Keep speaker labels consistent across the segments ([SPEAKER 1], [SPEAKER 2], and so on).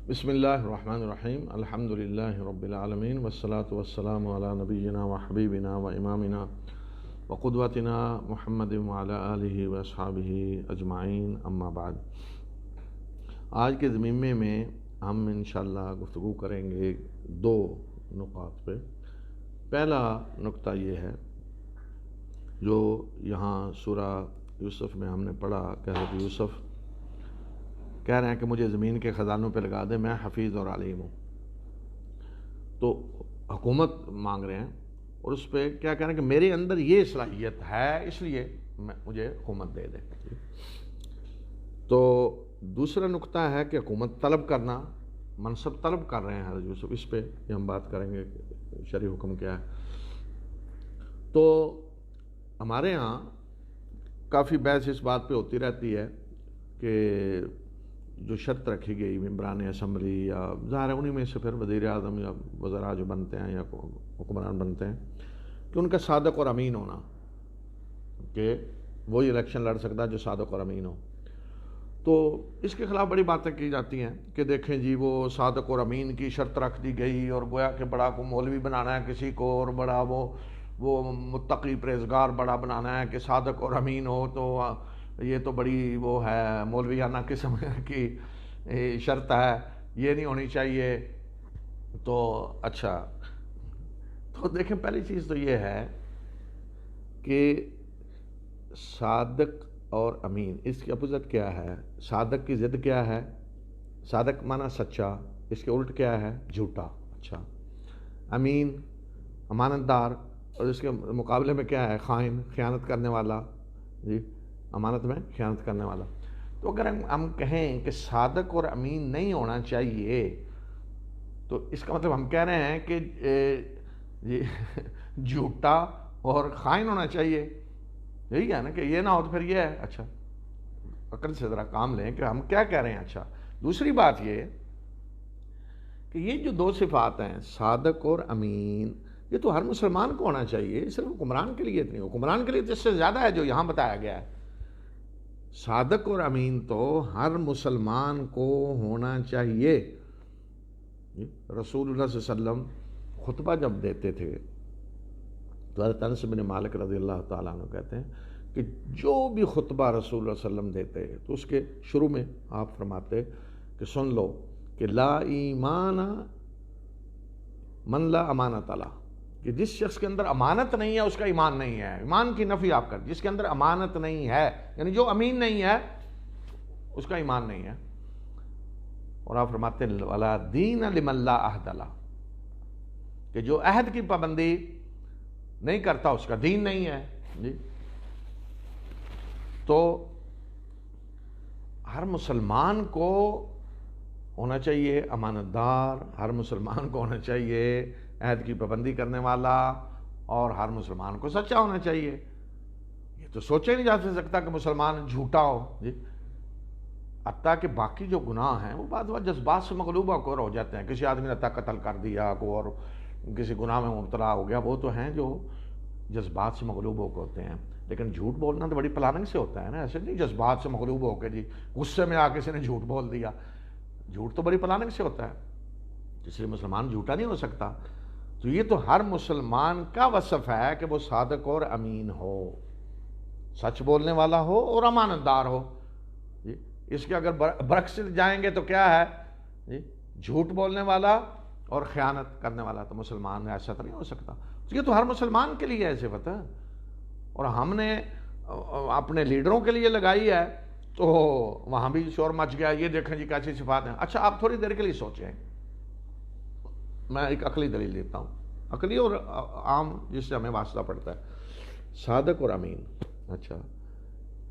[SPEAKER 1] بسم اللہ الرحمن الرحیم الحمد للہ رب العالمین والصلاة والسلام علی نبینا و حبیبنا و امامنا و قدوتنا محمد وعلی آلہ و اصحابہ اجمعین، اما بعد۔ آج کے ضمیمے میں ہم انشاءاللہ گفتگو کریں گے دو نقاط پہ۔ پہلا نقطہ یہ ہے جو یہاں سورہ یوسف میں ہم نے پڑھا کہ حضرت یوسف کہہ رہے ہیں کہ مجھے زمین کے خزانوں پہ لگا دے، میں حفیظ اور عالم ہوں۔ تو حکومت مانگ رہے ہیں اور اس پہ کیا کہہ رہے ہیں کہ میرے اندر یہ صلاحیت ہے، اس لیے مجھے حکومت دے دے۔ تو دوسرا نقطہ ہے کہ حکومت طلب کرنا، منصب طلب کر رہے ہیں حضرت یوسف، اس پہ ہم بات کریں گے کہ شرعی حکم کیا ہے۔ تو ہمارے ہاں کافی بحث اس بات پہ ہوتی رہتی ہے کہ جو شرط رکھی گئی ممبران اسمبلی یا ظاہر ہے انہی میں سے پھر وزیر اعظم یا وزراء جو بنتے ہیں یا حکمران بنتے ہیں کہ ان کا صادق اور امین ہونا، کہ وہی الیکشن لڑ سکتا ہے جو صادق اور امین ہو۔ تو اس کے خلاف بڑی باتیں کی جاتی ہیں کہ دیکھیں جی وہ صادق اور امین کی شرط رکھ دی گئی اور گویا کہ بڑا کو مولوی بنانا ہے کسی کو، اور بڑا وہ متقی پرہیزگار بڑا بنانا ہے کہ صادق اور امین ہو، تو یہ تو بڑی وہ ہے مولویانہ قسم کی شرط ہے، یہ نہیں ہونی چاہیے۔ تو اچھا، تو دیکھیں پہلی چیز تو یہ ہے کہ صادق اور امین اس کی اپوزٹ کیا ہے؟ صادق کی ضد کیا ہے؟ صادق معنی سچا، اس کے الٹ کیا ہے؟ جھوٹا۔ اچھا، امین امانت دار، اور اس کے مقابلے میں کیا ہے؟ خائن، خیانت کرنے والا، جی امانت میں خیانت کرنے والا۔ تو اگر ہم کہیں کہ صادق اور امین نہیں ہونا چاہیے تو اس کا مطلب ہم کہہ رہے ہیں کہ جھوٹا اور خائن ہونا چاہیے، یہی ہے نا کہ یہ نہ ہو تو پھر یہ ہے۔ اچھا، عقل سے ذرا کام لیں کہ ہم کیا کہہ رہے ہیں۔ اچھا، دوسری بات یہ کہ یہ جو دو صفات ہیں صادق اور امین، یہ تو ہر مسلمان کو ہونا چاہیے، صرف حکمران کے لیے نہیں، حکمران کے لیے تو اس سے زیادہ ہے جو یہاں بتایا گیا ہے۔ صادق اور امین تو ہر مسلمان کو ہونا چاہیے۔ رسول اللہ صلی اللہ علیہ وسلم خطبہ جب دیتے تھے تو حضرت انس بن مالک رضی اللہ تعالیٰ عنہ کہتے ہیں کہ جو بھی خطبہ رسول اللہ صلی اللہ علیہ وسلم دیتے تو اس کے شروع میں آپ فرماتے کہ سن لو کہ لا ایمان من لا امانت علیہ، کہ جس شخص کے اندر امانت نہیں ہے اس کا ایمان نہیں ہے۔ ایمان کی نفی آپ کر، جس کے اندر امانت نہیں ہے یعنی جو امین نہیں ہے اس کا ایمان نہیں ہے۔ اور آپ فرماتے ہیں ولا دین لمن لا عہد لہ، کہ جو عہد کی پابندی نہیں کرتا اس کا دین نہیں ہے۔ جی، تو ہر مسلمان کو ہونا چاہیے امانت دار، ہر مسلمان کو ہونا چاہیے عہد کی پابندی کرنے والا، اور ہر مسلمان کو سچا ہونا چاہیے۔ یہ تو سوچا ہی نہیں جا سکتا کہ مسلمان جھوٹا ہو۔ جی، حتیٰ کہ باقی جو گناہ ہیں وہ بعض وقت جذبات سے مغلوب ہو جاتے ہیں، کسی آدمی نے قتل کر دیا کو اور کسی گناہ میں مبتلا ہو گیا، وہ تو ہیں جو جذبات سے مغلوب ہو کے ہوتے ہیں۔ لیکن جھوٹ بولنا تو بڑی پلاننگ سے ہوتا ہے نا، ایسے نہیں جذبات سے مغلوب ہو کے جی غصے میں آ کے کسی نے جھوٹ بول دیا۔ جھوٹ تو بڑی پلاننگ سے ہوتا ہے، اس لیے مسلمان جھوٹا نہیں ہو سکتا۔ تو یہ تو ہر مسلمان کا وصف ہے کہ وہ صادق اور امین ہو، سچ بولنے والا ہو اور امانت دار ہو۔ جی، اس کے اگر برعکس جائیں گے تو کیا ہے؟ جی، جھوٹ بولنے والا اور خیانت کرنے والا، تو مسلمان ایسا تو نہیں ہو سکتا۔ تو یہ تو ہر مسلمان کے لیے ایسے پتہ ہے، اور ہم نے اپنے لیڈروں کے لیے لگائی ہے تو وہاں بھی شور مچ گیا، یہ دیکھیں جی کیسی صفات ہیں۔ اچھا، آپ تھوڑی دیر کے لیے سوچیں، میں ایک عقلی دلیل دیتا ہوں، عقلی اور عام جس سے ہمیں واسطہ پڑتا ہے۔ صادق اور امین، اچھا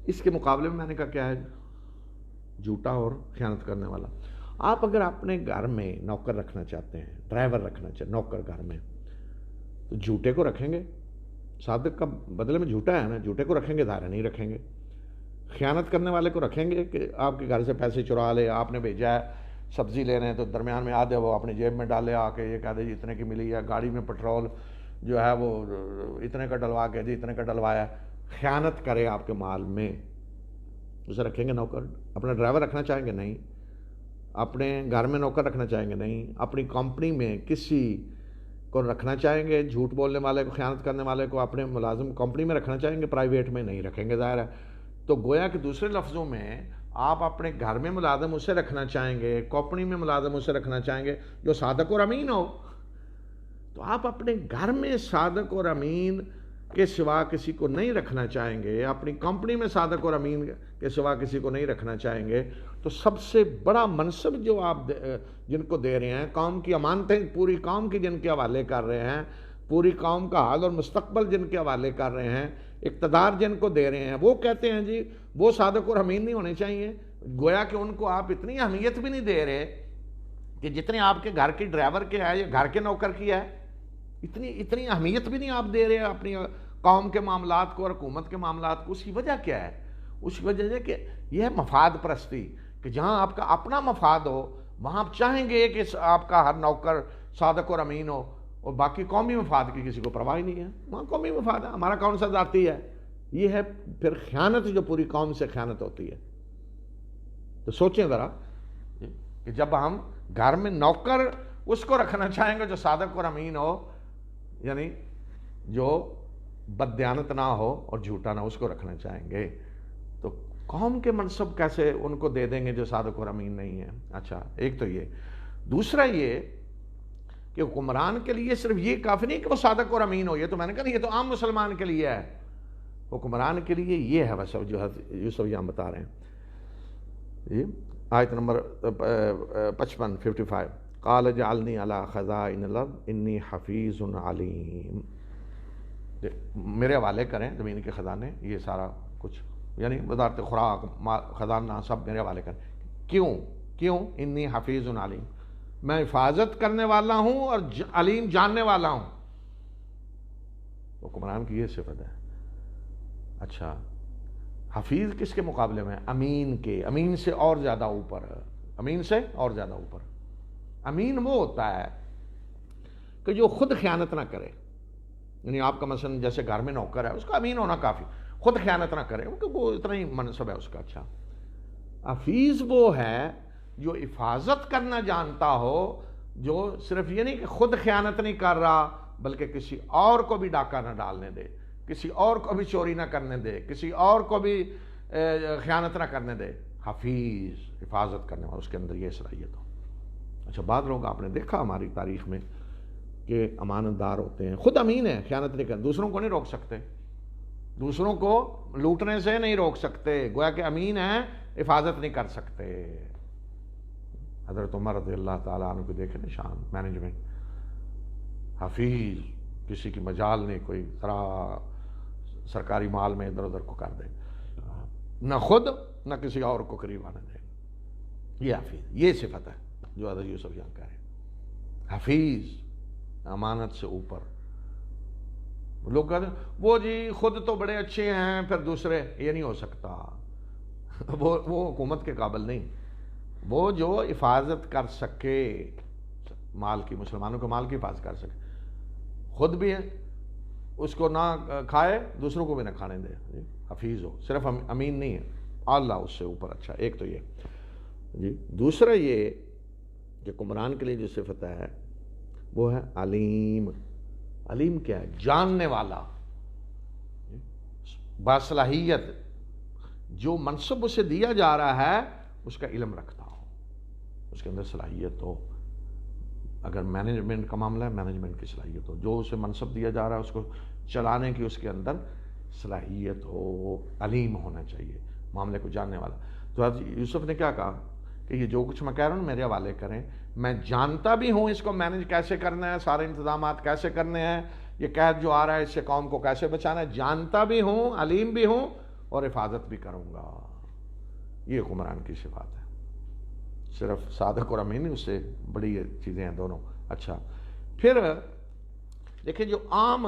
[SPEAKER 1] اس کے مقابلے میں نے کہا کیا ہے؟ جھوٹا اور خیانت کرنے والا۔ آپ اگر اپنے گھر میں نوکر رکھنا چاہتے ہیں، ڈرائیور رکھنا چاہتے نوکر گھر میں، تو جھوٹے کو رکھیں گے؟ صادق کا بدلے میں جھوٹا ہے نا، جھوٹے کو رکھیں گے؟ ظاہر نہیں رکھیں گے۔ خیانت کرنے والے کو رکھیں گے کہ آپ کے گھر سے پیسے چرا لے، آپ نے بھیجا ہے سبزی لینے تو درمیان میں آدھے وہ اپنی جیب میں ڈالے، آ کے یہ کہہ دے جی اتنے کی ملی ہے، گاڑی میں پٹرول جو ہے وہ اتنے کا ڈلوا کے جی اتنے کا ڈلوایا، خیانت کرے آپ کے مال میں، اسے رکھیں گے نوکر؟ اپنا ڈرائیور رکھنا چاہیں گے؟ نہیں۔ اپنے گھر میں نوکر رکھنا چاہیں گے؟ نہیں. اپنی کمپنی میں کسی کو رکھنا چاہیں گے؟ جھوٹ بولنے والے کو، خیانت کرنے والے کو اپنے ملازم کمپنی میں رکھنا چاہیں گے؟ پرائیویٹ میں نہیں رکھیں گے، ظاہر ہے. تو گویا کہ دوسرے لفظوں میں آپ اپنے گھر میں ملازم اسے رکھنا چاہیں گے، کمپنی میں ملازم اسے رکھنا چاہیں گے جو صادق اور امین ہو. تو آپ اپنے گھر میں صادق اور امین کے سوا کسی کو نہیں رکھنا چاہیں گے، اپنی کمپنی میں صادق اور امین کے سوا کسی کو نہیں رکھنا چاہیں گے. تو سب سے بڑا منصب جو آپ جن کو دے رہے ہیں، قوم کی امانتیں پوری قوم کی جن کے حوالے کر رہے ہیں، پوری قوم کا حال اور مستقبل جن کے حوالے کر رہے ہیں، اقتدار جن کو دے رہے ہیں، وہ کہتے ہیں جی وہ صادق اور امین نہیں ہونے چاہیے. گویا کہ ان کو آپ اتنی اہمیت بھی نہیں دے رہے کہ جتنے آپ کے گھر کے ڈرائیور کے ہے یا گھر کے نوکر کی ہے، اتنی اہمیت بھی نہیں آپ دے رہے اپنی قوم کے معاملات کو اور حکومت کے معاملات کو. اس کی وجہ کیا ہے؟ اس کی وجہ ہے کہ یہ ہے مفاد پرستی، کہ جہاں آپ کا اپنا مفاد ہو وہاں آپ چاہیں گے کہ آپ کا ہر نوکر صادق اور امین ہو، اور باقی قومی مفاد کی کسی کو پرواہ نہیں ہے. وہاں قومی مفاد ہے، ہمارا کون سا ذاتی ہے؟ یہ ہے پھر خیانت، جو پوری قوم سے خیانت ہوتی ہے. تو سوچیں ذرا کہ جب ہم گھر میں نوکر اس کو رکھنا چاہیں گے جو صادق اور امین ہو، یعنی جو بددیانت نہ ہو اور جھوٹا نہ، اس کو رکھنا چاہیں گے، تو قوم کے منصب کیسے ان کو دے دیں گے جو صادق اور امین نہیں ہے؟ اچھا، ایک تو یہ. دوسرا یہ کہ حکمران کے لیے صرف یہ کافی نہیں کہ وہ صادق اور امین ہو. یہ تو میں نے کہا یہ تو عام مسلمان کے لیے ہے. حکمران کے لیے یہ ہے ویسے جو یوسف یہاں بتا رہے ہیں. آیت نمبر 55 قال اجعلنی علی خزائن الارض انی حفیظ علیم. میرے حوالے کریں زمین کے خزانے، یہ سارا کچھ، یعنی وزارت خوراک، خزانہ، سب میرے حوالے کریں. کیوں؟ انی حفیظ علیم، میں حفاظت کرنے والا ہوں اور علیم جاننے والا ہوں. حکمران کی یہ صفت ہے. اچھا، حفیظ کس کے مقابلے میں؟ امین کے. امین سے اور زیادہ اوپر ہے. امین سے اور زیادہ اوپر. امین وہ ہوتا ہے کہ جو خود خیانت نہ کرے. یعنی آپ کا مثلا جیسے گھر میں نوکر ہے، اس کا امین ہونا کافی، خود خیانت نہ کرے، کیونکہ وہ اتنا ہی منصب ہے اس کا. اچھا، حفیظ وہ ہے جو حفاظت کرنا جانتا ہو، جو صرف یہ نہیں کہ خود خیانت نہیں کر رہا بلکہ کسی اور کو بھی ڈاکہ نہ ڈالنے دے، کسی اور کو بھی چوری نہ کرنے دے، کسی اور کو بھی خیانت نہ کرنے دے. حفیظ، حفاظت کرنے والا، اس کے اندر یہ صلاحیت ہو. اچھا، بعض لوگ آپ نے دیکھا ہماری تاریخ میں کہ امانت دار ہوتے ہیں، خود امین ہیں، خیانت نہیں کرتے، دوسروں کو نہیں روک سکتے، دوسروں کو لوٹنے سے نہیں روک سکتے، گویا کہ امین ہیں، حفاظت نہیں کر سکتے. حضرت عمر رضی اللہ تعالیٰ عنہ کو دیکھیں نشان، مینجمنٹ، حفیظ، کسی کی مجال نہیں، کوئی ذرا سرکاری مال میں ادھر ادھر کو کر دے، نہ خود نہ کسی اور کو قریب آنے دے. یہ حفیظ، یہ صفت ہے جو حضرت یوسف یہاں کہہ رہے ہیں. حفیظ، امانت سے اوپر. لوگ کہتے ہیں وہ جی خود تو بڑے اچھے ہیں پھر دوسرے، یہ نہیں ہو سکتا. وہ حکومت کے قابل نہیں. وہ جو حفاظت کر سکے مال کی، مسلمانوں کے مال کی حفاظت کر سکے، خود بھی اس کو نہ کھائے، دوسروں کو بھی نہ کھانے دے، حفیظ ہو. صرف امین نہیں ہے، اللہ اس سے اوپر. اچھا، ایک تو یہ جی. دوسرا یہ کہ حکمران کے لیے جو صفت ہے وہ ہے علیم. علیم کیا ہے؟ جاننے والا، باصلاحیت. جو منصب اسے دیا جا رہا ہے اس کا علم رکھتا ہو، اس کے اندر صلاحیت ہو. اگر مینجمنٹ کا معاملہ ہے، مینجمنٹ کی صلاحیت ہو. جو اسے منصب دیا جا رہا ہے اس کو چلانے کی اس کے اندر صلاحیت ہو. علیم ہونا چاہیے، معاملے کو جاننے والا. تو حضرت یوسف نے کیا کہا کہ یہ جو کچھ میں کہہ رہا ہوں میرے حوالے کریں، میں جانتا بھی ہوں اس کو مینج کیسے کرنا ہے، سارے انتظامات کیسے کرنے ہیں، یہ قید جو آ رہا ہے اس سے قوم کو کیسے بچانا ہے، جانتا بھی ہوں، علیم بھی ہوں، اور حفاظت بھی کروں گا. یہ حکمران کی صفات ہے. صرف صادق اور امین، اس سے بڑی چیزیں ہیں دونوں. اچھا، پھر دیکھیں جو عام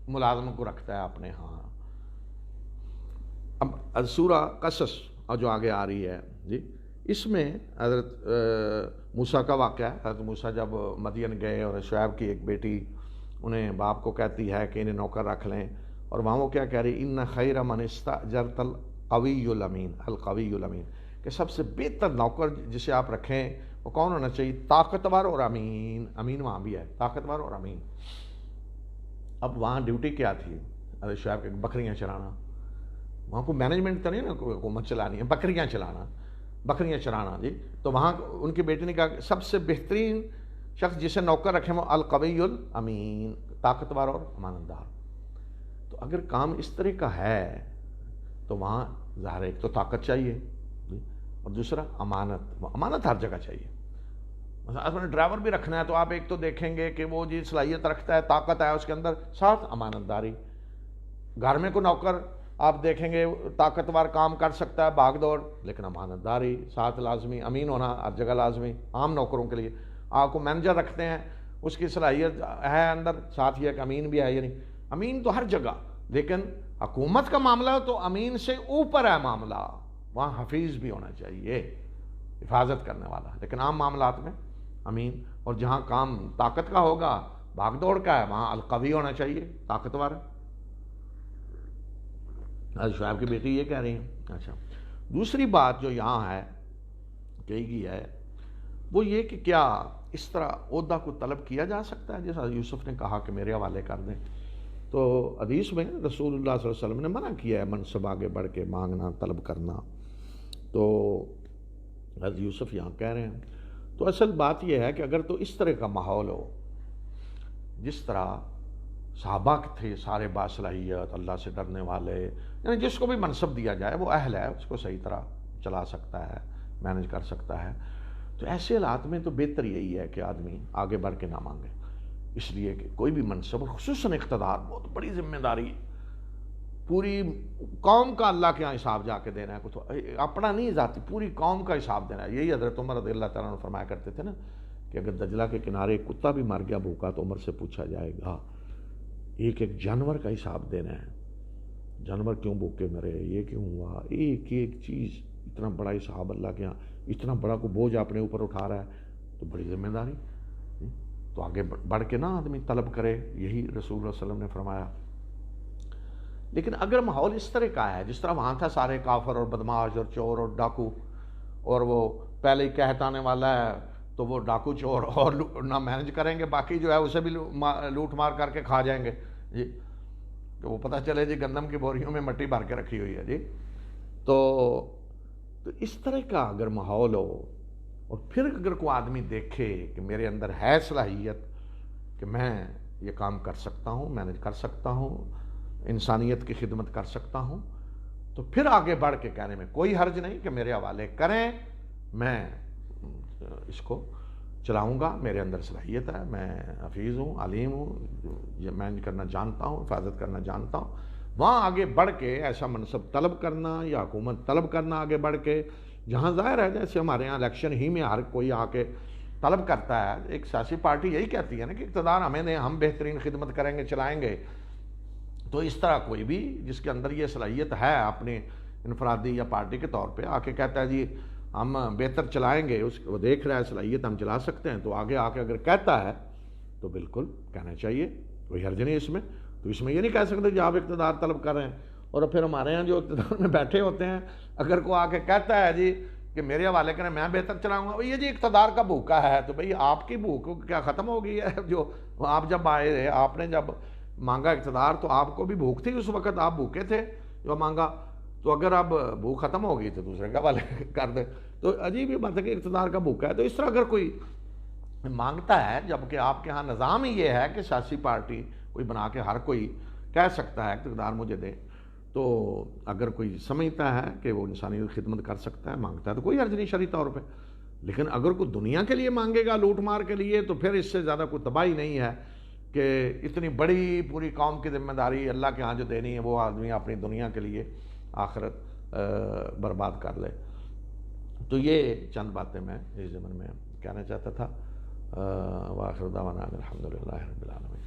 [SPEAKER 1] ملازم کو رکھتا ہے اپنے ہاں. اب سورہ قصص اور جو آگے آ رہی ہے جی، اس میں حضرت موسیٰ کا واقعہ ہے. حضرت موسیٰ جب مدین گئے اور شعیب کی ایک بیٹی انہیں باپ کو کہتی ہے کہ انہیں نوکر رکھ لیں، اور وہاں وہ کیا کہہ رہی، ان خیر من استاجرت القوی الامین، القوی الامین، کہ سب سے بہتر نوکر جسے آپ رکھیں وہ کون ہونا چاہیے؟ طاقتور اور امین. امین وہاں بھی ہے، طاقتور اور امین. اب وہاں ڈیوٹی کیا تھی حضرت شعیب کے؟ بکریاں چرانا. وہاں کو مینجمنٹ تو نہیں نا، کوئی حکومت چلانی ہے، بکریاں چلانا، بکریاں چرانا. جی تو وہاں ان کی بیٹی نے کہا کہ سب سے بہترین شخص جسے نوکر رکھیں وہ القوی الامین، طاقتور اور امانت دار. تو اگر کام اس طرح کا ہے تو وہاں ظاہر ایک تو طاقت چاہیے اور دوسرا امانت. امانت ہر جگہ چاہیے. مثلا اپنے ڈرائیور بھی رکھنا ہے تو آپ ایک تو دیکھیں گے کہ وہ جی صلاحیت رکھتا ہے، طاقت ہے اس کے اندر، ساتھ امانت داری. گھر میں کوئی نوکر آپ دیکھیں گے طاقتور کام کر سکتا ہے، بھاگ دوڑ، لیکن امانت داری ساتھ لازمی. امین ہونا ہر جگہ لازمی عام نوکروں کے لیے. آپ کو مینیجر رکھتے ہیں، اس کی صلاحیت ہے اندر، ساتھ ہی ایک امین بھی ہے. یعنی امین تو ہر جگہ، لیکن حکومت کا معاملہ تو امین سے اوپر ہے معاملہ. وہاں حفیظ بھی ہونا چاہیے، حفاظت کرنے والا. لیکن عام معاملات میں امین. اور جہاں کام طاقت کا ہوگا، بھاگ دوڑ کا ہے، وہاں القوی ہونا چاہیے، طاقتور. شعیب کی بیٹی یہ کہہ رہی ہیں. اچھا، دوسری بات جو یہاں ہے کہی گئی ہے وہ یہ کہ کیا اس طرح عہدہ کو طلب کیا جا سکتا ہے جیسا یوسف نے کہا کہ میرے حوالے کر دیں؟ تو حدیث میں رسول اللہ صلی اللہ علیہ وسلم نے منع کیا ہے منصب آگے بڑھ کے مانگنا، طلب کرنا. تو حضرت یوسف یہاں کہہ رہے ہیں. تو اصل بات یہ ہے کہ اگر تو اس طرح کا ماحول ہو جس طرح صحابہ تھے، سارے باصلاحیت، اللہ سے ڈرنے والے، یعنی جس کو بھی منصب دیا جائے وہ اہل ہے، اس کو صحیح طرح چلا سکتا ہے، مینج کر سکتا ہے. تو ایسے حالات میں تو بہتر یہی ہے کہ آدمی آگے بڑھ کے نہ مانگے. اس لیے کہ کوئی بھی منصب، اور خصوصاً اقتدار، بہت بڑی ذمہ داری، پوری قوم کا اللہ کے ہاں حساب جا کے دینا ہے. کچھ اپنا نہیں ذاتی، پوری قوم کا حساب دینا ہے. یہی حضرت عمر رضی اللہ تعالیٰ عنہ فرمایا کرتے تھے نا کہ اگر دجلہ کے کنارے ایک کتا بھی مر گیا بھوکا تو عمر سے پوچھا جائے گا. ایک ایک جانور کا حساب دینا ہے. جانور کیوں بھوکے مرے، یہ کیوں ہوا، ایک ایک چیز. اتنا بڑا حساب اللہ کے ہاں، اتنا بڑا کو بوجھ اپنے اوپر اٹھا رہا ہے تو بڑی ذمہ داری. تو آگے بڑھ کے نہ آدمی طلب کرے، یہی رسول اللہ صلی اللہ علیہ وسلم نے فرمایا. لیکن اگر ماحول اس طرح کا ہے جس طرح وہاں تھا، سارے کافر اور بدماش اور چور اور ڈاکو، اور وہ پہلے ہی کہتانے والا ہے تو وہ ڈاکو چور اور نہ مینج کریں گے، باقی جو ہے اسے بھی لوٹ مار کر کے کھا جائیں گے. جی تو وہ پتہ چلے جی گندم کی بوریوں میں مٹی بھر کے رکھی ہوئی ہے. جی تو اس طرح کا اگر ماحول ہو، اور پھر اگر کوئی آدمی دیکھے کہ میرے اندر ہے صلاحیت کہ میں یہ کام کر سکتا ہوں، مینج کر سکتا ہوں، انسانیت کی خدمت کر سکتا ہوں، تو پھر آگے بڑھ کے کہنے میں کوئی حرج نہیں کہ میرے حوالے کریں، میں اس کو چلاؤں گا، میرے اندر صلاحیت ہے، میں حفیظ ہوں، علیم ہوں، یہ مینج کرنا جانتا ہوں، حفاظت کرنا جانتا ہوں. وہاں آگے بڑھ کے ایسا منصب طلب کرنا یا حکومت طلب کرنا آگے بڑھ کے، جہاں ظاہر ہے جیسے ہمارے یہاں الیکشن ہی میں ہر کوئی آ کے طلب کرتا ہے. ایک سیاسی پارٹی یہی کہتی ہے نا کہ اقتدار ہمیں دیں، ہم بہترین خدمت کریں گے، چلائیں گے. تو اس طرح کوئی بھی جس کے اندر یہ صلاحیت ہے اپنے انفرادی یا پارٹی کے طور پہ آ کے کہتا ہے جی ہم بہتر چلائیں گے، اس وہ دیکھ رہا ہے صلاحیت ہم چلا سکتے ہیں، تو آگے آ کے اگر کہتا ہے تو بالکل کہنا چاہیے، کوئی حرج نہیں اس میں. تو اس میں یہ نہیں کہہ سکتے کہ آپ اقتدار طلب کر رہے ہیں. اور پھر ہمارے یہاں جو اقتدار میں بیٹھے ہوتے ہیں، اگر کوئی آ کے کہتا ہے جی کہ میرے حوالے کریں میں بہتر چلاؤں گا، یہ جی اقتدار کا بھوکا ہے، تو بھئی آپ کی بھوک کیا ختم ہو گئی ہے؟ جو آپ جب آئے، آپ نے جب مانگا اقتدار تو آپ کو بھی بھوک تھی اس وقت، آپ بھوکے تھے جو مانگا. تو اگر اب بھوک ختم ہو گئی تو دوسرے کے حوالے کر دیں. تو عجیب یہ بات ہے کہ اقتدار کا بھوکا ہے. تو اس طرح اگر کوئی مانگتا ہے، جبکہ آپ کے ہاں نظام ہی یہ ہے کہ سیاسی پارٹی کوئی بنا کے ہر کوئی کہہ سکتا ہے اقتدار مجھے دے، تو اگر کوئی سمجھتا ہے کہ وہ انسانی خدمت کر سکتا ہے، مانگتا ہے، تو کوئی حرج نہیں شرعی طور پہ. لیکن اگر کوئی دنیا کے لیے مانگے گا، لوٹ مار کے لیے، تو پھر اس سے زیادہ کوئی تباہی نہیں ہے کہ اتنی بڑی پوری قوم کی ذمہ داری اللہ کے ہاں جو دینی ہے وہ آدمی اپنی دنیا کے لیے آخرت برباد کر لے. تو یہ چند باتیں میں اس ضمن میں کہنا چاہتا تھا. وآخر دعوانا الحمدللہ رب العالمین.